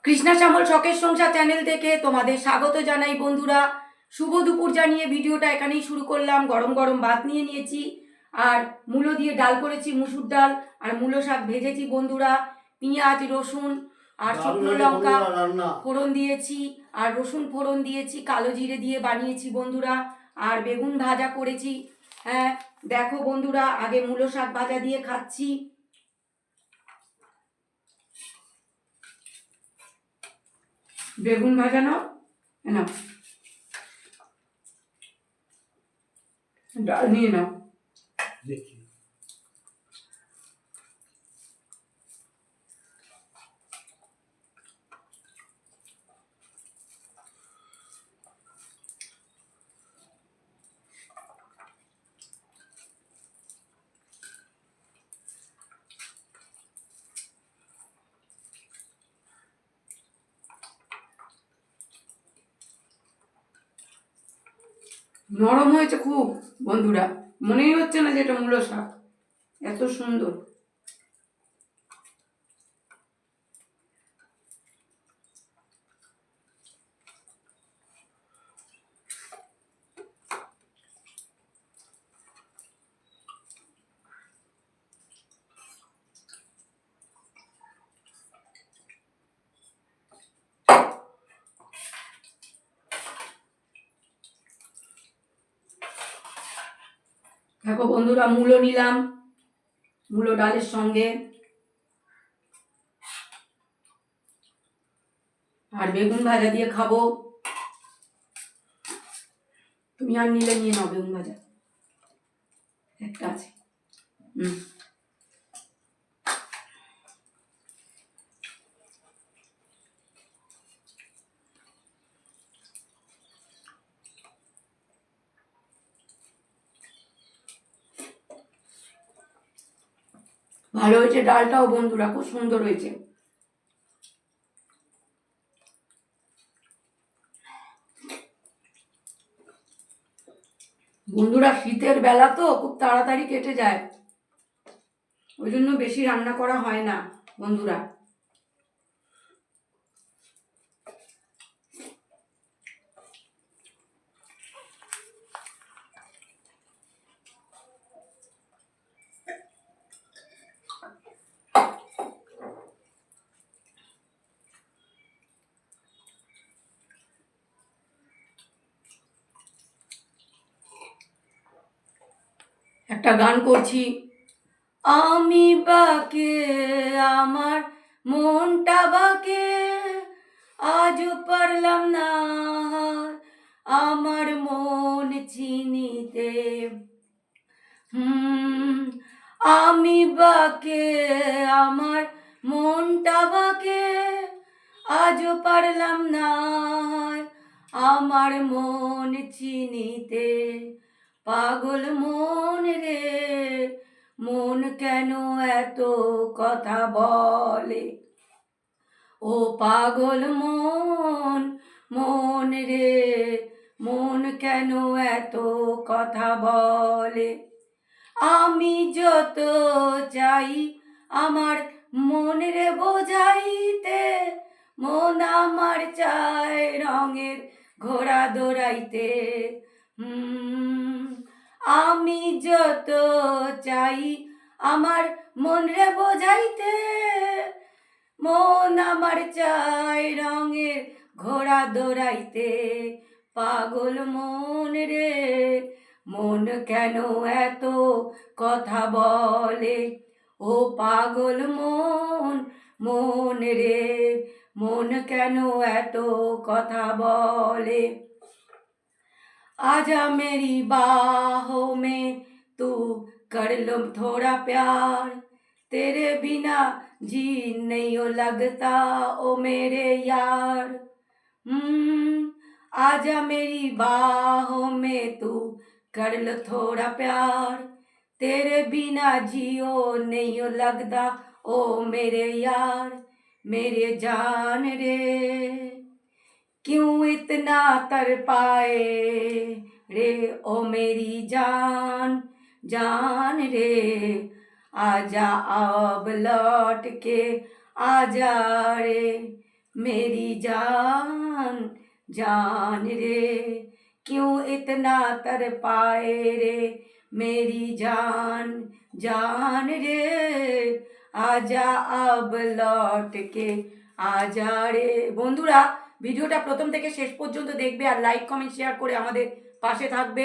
কৃষ্ণা শ্যামল শখের সংসার চ্যানেল থেকে তোমাদের স্বাগত জানাই বন্ধুরা। শুভ দুপুর জানিয়ে ভিডিওটা এখানেই শুরু করলাম। গরম গরম ভাত নিয়ে নিয়েছি আর মূলো দিয়ে ডাল করেছি, মুসুর ডাল আর মূলো শাক ভেজেছি বন্ধুরা। পেঁয়াজ রসুন আর শুকনো লঙ্কা ফোড়ন দিয়েছি আর রসুন ফোড়ন দিয়েছি, কালো জিরে দিয়ে বানিয়েছি বন্ধুরা। আর বেগুন ভাজা করেছি। হ্যাঁ দেখো বন্ধুরা, আগে মূলো শাক ভাজা দিয়ে খাচ্ছি। বেগুন ভাজা নাও, নাও ডাল নিয়ে নাও। দেখি নরম হয়েছে খুব বন্ধুরা, মনেই হচ্ছে না যে এটা মূলো শাক, এত সুন্দর। দেখো বন্ধুরা, মূলো নিলাম, মূলো ডালের সঙ্গে আর বেগুন ভাজা দিয়ে খাবো। তুমি আর নিলে নিয়ে নাও, বেগুন ভাজা একটা আছে। ভালো হয়েছে ডালটাও বন্ধুরা, খুব সুন্দর হয়েছে। বন্ধুরা শীতের বেলা তো খুব তাড়াতাড়ি কেটে যায়, ওই জন্য বেশি রান্না করা হয় না বন্ধুরা। একটা গান করছি। আমি বাকে, আমার মনটা বাকে, আজও পারলাম না আমার মন চিনিতে। আমি বাকে, আমার মনটা বাকে, আজও পারলাম না আমার মন চিনিতে। পাগল মন রে, মন কেন এত কথা বলে? ও পাগল মন, মন রে, মন কেন এত কথা বলে? আমি যত চাই আমার মন রে বোঝাইতে, মন আমার চায় রঙের ঘোড়া দৌড়াইতে। আমি যত চাই আমার মন রে বোঝাইতে, মন আমার চায় রঙের ঘোড়া দৌড়াইতে। পাগল মন রে, মন কেন এত কথা বলে? ও পাগল মন, মন রে, মন কেন এত কথা বলে? आजा मेरी बाहों में तू, कर लो थोड़ा प्यार, तेरे बिना जी नहीं हो लगता ओ मेरे यार। आजा मेरी बाहों में तू, कर लो थोड़ा प्यार, तेरे बिना जियो नहीं हो लगता ओ मेरे यार। मेरे जान रे, क्यों इतना तर पाए रे ओ मेरी जान, जान रे। आजा अब लौट के आजा रे, मेरी जान जान रे क्यों इतना तर पाए रे मेरी जान जान रे आजा अब लौट के আজা রে। বন্ধুরা ভিডিওটা প্রথম থেকে শেষ পর্যন্ত দেখবে আর লাইক কমেন্ট শেয়ার করে আমাদের পাশে থাকবে।